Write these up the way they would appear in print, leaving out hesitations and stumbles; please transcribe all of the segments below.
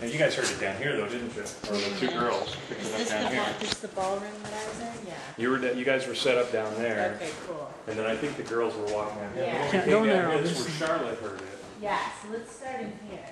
And you guys heard it down here though, didn't you? Or the two girls picking it up down here. Is this the ballroom that I was in? Yeah. You guys were set up down there. Okay, cool. And then I think the girls were walking down here. Yeah. Can't go there. This is where Charlotte heard it. Yeah, so let's start in here.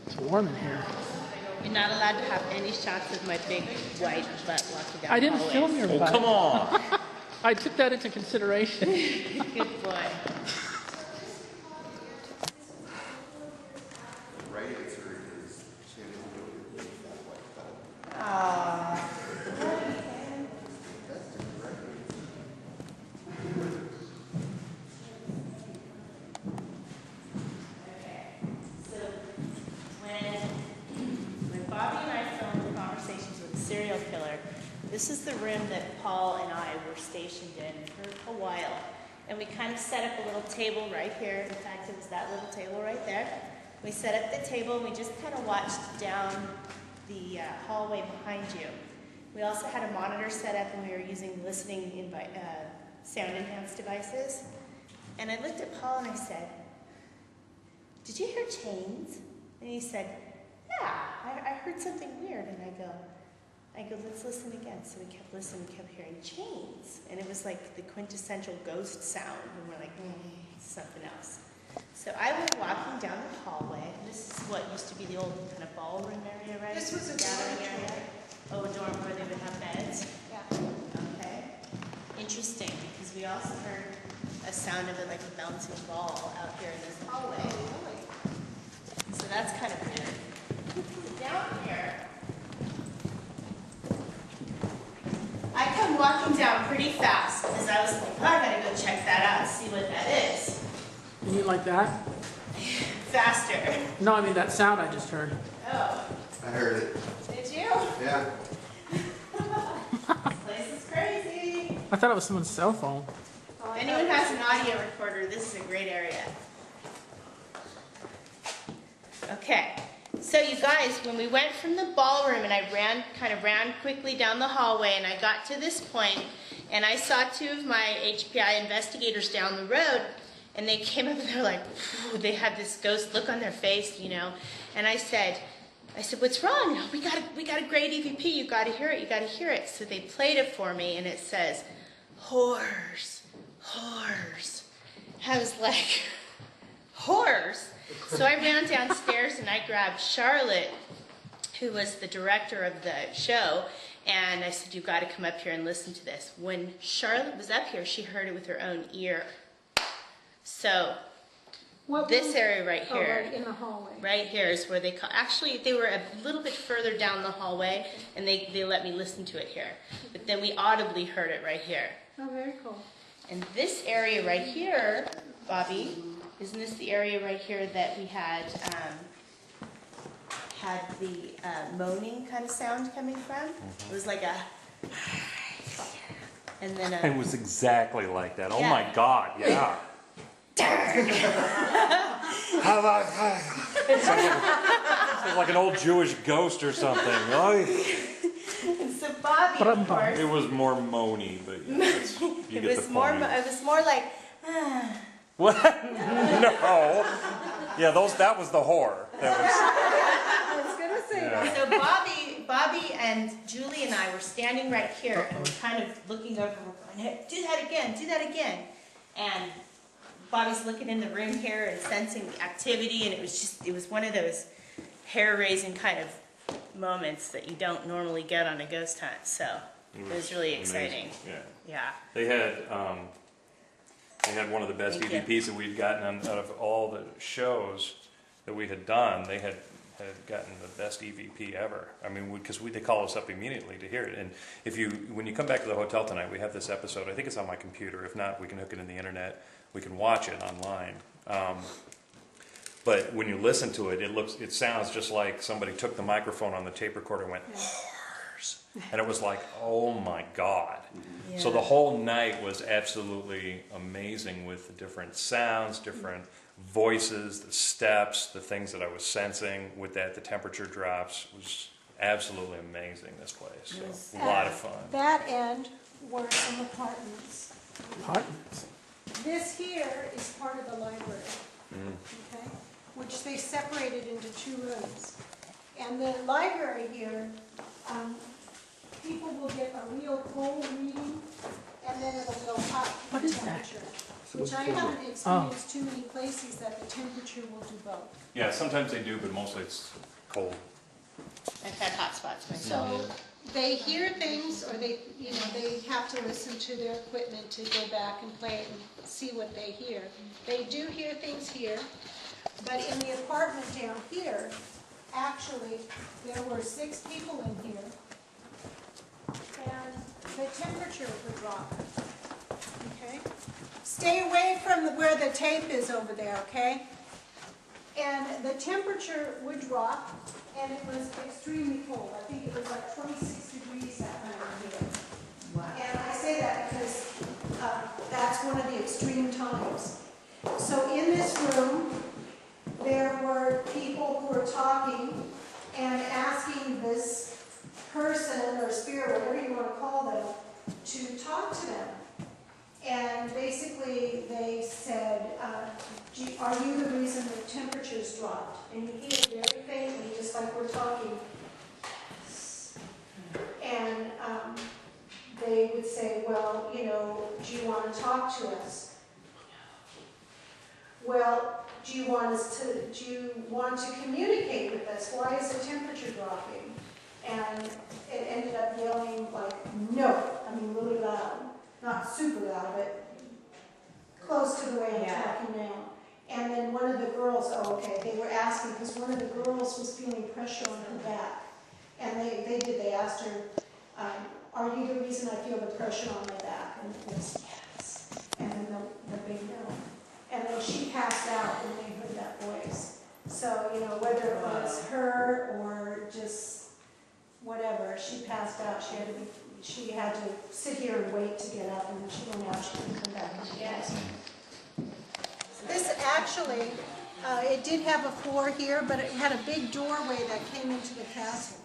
It's warm in here. You're not allowed to have any shots of my big white butt walking down I didn't the hallway. film your butt. Come on! I took that into consideration. Good boy. Serial killer. This is the room that Paul and I were stationed in for a while. And we kind of set up a little table right here. In fact, it was that little table right there. We set up the table and we just kind of watched down the hallway behind you. We also had a monitor set up and we were using listening sound enhanced devices. And I looked at Paul and I said, "Did you hear chains?" And he said, "Yeah, I heard something weird." And I go, "Let's listen again." So we kept listening, kept hearing chains. And it was like the quintessential ghost sound. And we're like, it's something else. So I was walking down the hallway. This is what used to be the old kind of ballroom area, right? This was a gathering dormitory. area. Oh, a dorm where they would have beds? Yeah. Okay. Interesting, because we also heard a sound of it like a bouncing ball out here in this hallway. So that's kind of weird. Down here, I come walking down pretty fast because I was like, oh, I gotta go check that out and see what that is. You mean like that? Faster. No, I mean that sound I just heard. Oh, I heard it. did you? Yeah. This place is crazy. I thought it was someone's cell phone. If anyone has an audio recorder, this is a great area. Okay, so you guys, when we went from the ballroom and I kind of ran quickly down the hallway and I got to this point and I saw two of my HPI investigators down the road and they came up and they're like, they had this ghost look on their face, you know, and I said, "What's wrong? We got a great EVP. You got to hear it. You got to hear it." So they played it for me, and it says, "Horrors, horrors." I was like, "Horrors?" So I ran downstairs and I grabbed Charlotte, who was the director of the show, and I said, "You've got to come up here and listen to this." When Charlotte was up here, she heard it with her own ear. So this area right here, right in the hallway. right here is where they call. Actually, they were a little bit further down the hallway, and they let me listen to it here. But then we audibly heard it right here. Oh, very cool. And this area right here, Bobby, isn't this the area right here that we had the moaning kind of sound coming from? It was like a, and then It was exactly like that. Oh Yeah. my God, yeah. It's like an old Jewish ghost or something. and so Bobby, of course, It was more moany, but yes, you it get was the more. point. It was more like. What? No. Yeah, that was the horror. That was. I was going to say that. So Bobby and Julie and I were standing right here and we're kind of looking over, we're going, "Hey, do that again. And Bobby's looking in the room here and sensing the activity, and it was one of those hair-raising kind of moments that you don't normally get on a ghost hunt. So it was really exciting. Amazing. Yeah. Yeah. They had one of the best Thank EVPs that we'd gotten out of all the shows that we had done. They had gotten the best EVP ever. I mean, because they call us up immediately to hear it. And when you come back to the hotel tonight, we have this episode. I think it's on my computer. If not, we can hook it in the internet. We can watch it online. But when you listen to it, it sounds just like somebody took the microphone on the tape recorder and went, "Horrors, stars. And it was like, oh my God. Yeah. So the whole night was absolutely amazing with the different sounds, different voices, the steps, the things that I was sensing with that, the temperature drops was absolutely amazing, this place. So, a lot of fun. That end were some apartments. Apartments. This here is part of the library, okay, which they separated into 2 rooms. And the library here, people will get a real cold reading, and then it'll go up What in is that? temperature. Which I haven't experienced too many places that the temperature will do both. Yeah, sometimes they do, but mostly it's cold. I've had hot spots myself. So they hear things, or they have to listen to their equipment to go back and play it and see what they hear. They do hear things here, but in the apartment down here, actually, there were 6 people in here, and the temperature would drop, okay? Stay away from where the tape is over there, okay? And the temperature would drop, and it was extremely cold. I think it was like 26 degrees that night in here. Wow. And I say that because that's one of the extreme times. So in this room, there were people who were talking and asking this person or spirit, whatever you want to call them, to talk to them. And basically they said, are you the reason the temperatures dropped? And you hear it very faintly, just like we're talking. And they would say, well, do you want to talk to us? Well, do you want to communicate with us? Why is the temperature dropping? And it ended up yelling like, no, I mean really loud. Not super loud, but close to the way I'm talking now. And then one of the girls, they were asking, because one of the girls was feeling pressure on her back. And they asked her, are you the reason I feel the pressure on my back? And it was, yes. And then the big no. And then she passed out when they heard that voice. So, whether it was her or just whatever, she passed out. She had to sit here and wait to get up, and when she went out, she couldn't come back. Yes. This actually, it did have a floor here, but it had a big doorway that came into the castle.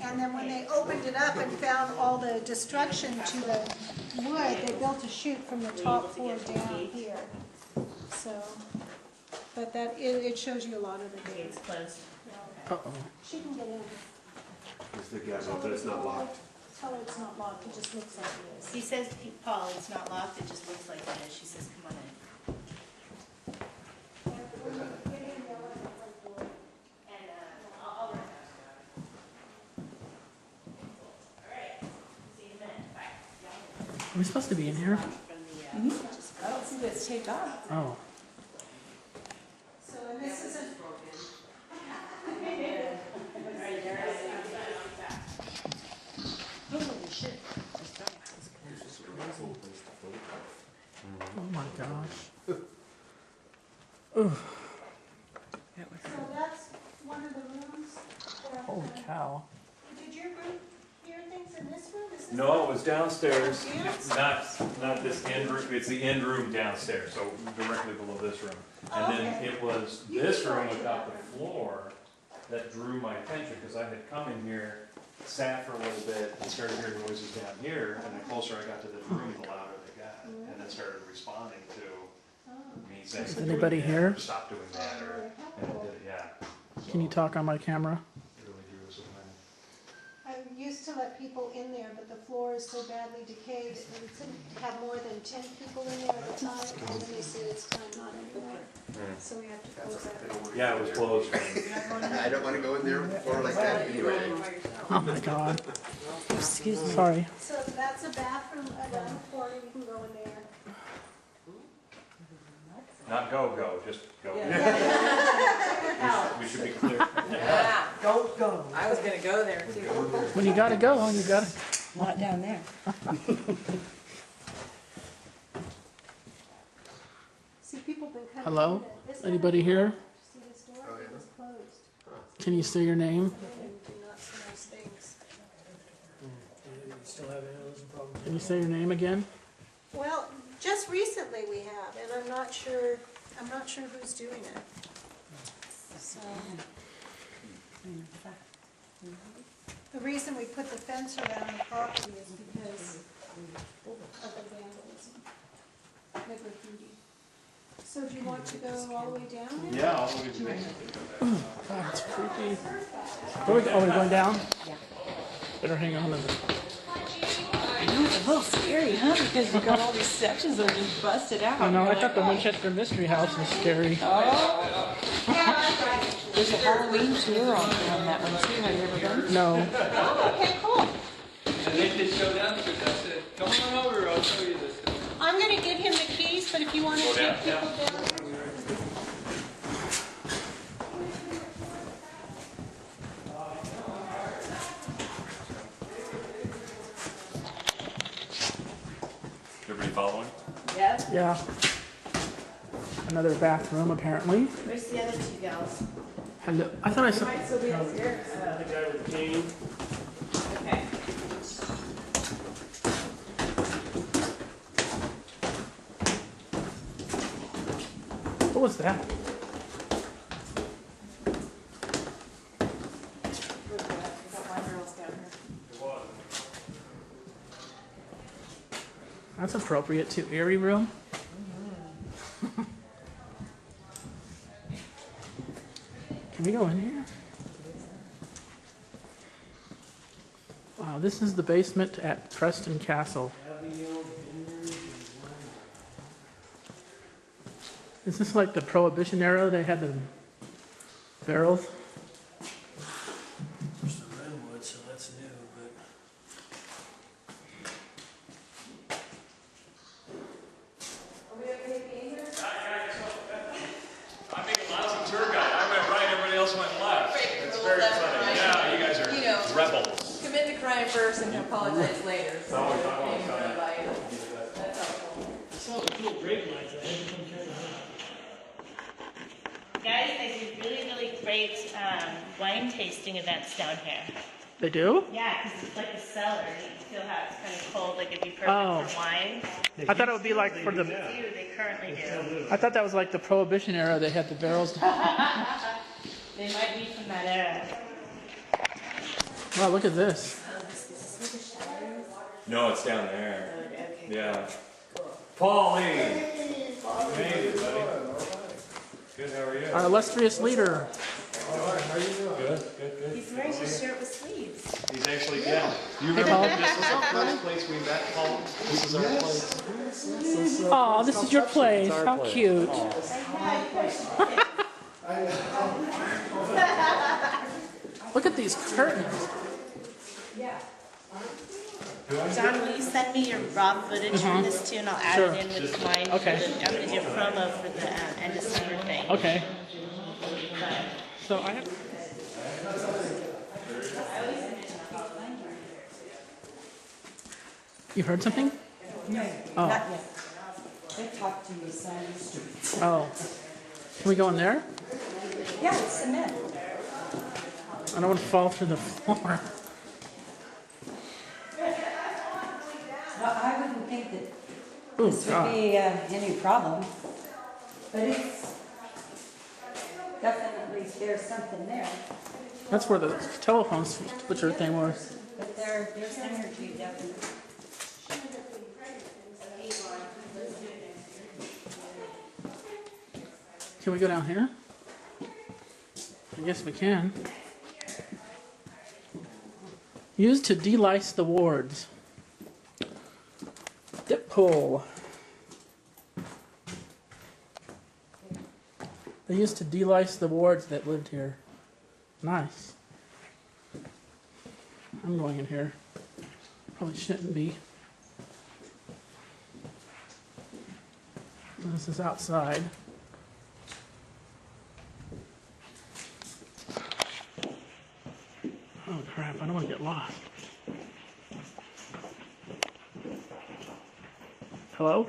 And then when they opened it up and found all the destruction to the wood, they built a chute from the top floor down here. So, but it shows you a lot of the gates. It's closed. Uh-oh. She can get in. Is the gate open? It's not locked. Tell her it's not locked, it just looks like it is. He says, Paul, it's not locked, it just looks like it is. She says, come on in. And I'll run down. All right. See you in a minute. Bye. Are we supposed to be in here? I don't see that it's taped off. Oh. So, and this is a Holy shit. Oh my gosh. So that's one of the rooms. Holy cow. Did your group hear things in this room? Is this No, it was downstairs. Yes. Not this end room. It's the end room downstairs, so directly below this room. And then Okay. it was this room without the floor that drew my attention, because I had come in here, sat for a little bit, and started hearing noises down here, and the closer I got to this room, the louder they got, and then started responding to me saying, Is "Doing anybody that," here? or "Stop doing that," or, and it did, yeah. Can you talk on my camera? It really drew us in. I used to let people in there, but the floor is so badly decayed, and we couldn't have more than 10 people in there at a time, and then they said it's time not anymore. So we have to close that. Yeah, it was closed. I don't want to go in there for like that anyway. Oh my god. Excuse me. Sorry. So that's a bathroom around the corner, you can go in there. Not go, just go. We should be clear. Don't go. I was gonna go there too. When you gotta go, you gotta. Not down there. See, people been coming. Hello? in there. This Anybody one- here? See this door? It was closed. Can you say your name? They do not see nice things. still have vandalism problems. Can you say your name again? Well, just recently we have, and I'm not sure who's doing it. So, the reason we put the fence around the property is because of the vandalism, the graffiti. So do you want to go all the way down there? Yeah, all the way to the basement. God, it's creepy. Where we, we're going down? Yeah. Better hang on to the... I know it's a little scary, huh? Because you got all these sections that are just busted out. I know, I You're thought the like, Winchester Mystery House was scary. oh. There's a Halloween tour on that one too. Have you ever been? No. Oh, okay, cool. And they did show down because I said, come on over, I'll show you this. I'm gonna give him the keys, but if you want to take people down. Everybody following? Yep. Yeah. Another bathroom, apparently. Where's the other two gals? Hello. I thought I saw... Might still be upstairs. The guy with the cane. Okay. What was that? That's appropriate to Erie room. Can we go in here? Wow, this is the basement at Preston Castle. Is this like the Prohibition era? They had the barrels? There's the redwood, so that's new, but. I'm making lots of tour guide. I went right, everybody else went left. It's very funny. Yeah, you guys are rebels. Commit the crime first and apologize later. It's always fun. That's helpful. I saw the cool brake lights, I had to come carry them out. Guys, they do really great wine tasting events down here. They do? Yeah, because it's like a cellar. You can feel how it's kind of cold. Like it'd be perfect Oh. for wine. I thought it would be like for the... They currently do. I thought that was like the Prohibition era. They had the barrels. They might be from that era. Wow, look at this. No, it's down there. Yeah. Paulie! Hey, buddy. Good, how are you? Our illustrious leader. Good. He's wearing his shirt with sleeves. He's actually, yeah. You remember Paul. this was our first place we met, Paul? This is our place. Oh, this is your place. our How place. cute. Look at these curtains. John, will you send me your raw footage from this too, and I'll add Sure. it in with mine. Okay. I'm gonna do a promo for the end of summer thing. Okay. So I have... You heard something? No, Oh. not yet. They talked to me some of the streets. Oh. Can we go in there? Yeah, it's cement. I don't want to fall through the floor. Well, I wouldn't think that Ooh, this would God. be any problem, but it's definitely, there's something there. That's where the telephone switcher thing was. But there's energy definitely. Can we go down here? I guess we can. Used to de-lice the wards. Dip hole. They used to de-lice the wards that lived here. Nice. I'm going in here. Probably shouldn't be. This is outside. Oh crap, I don't want to get lost. Hello?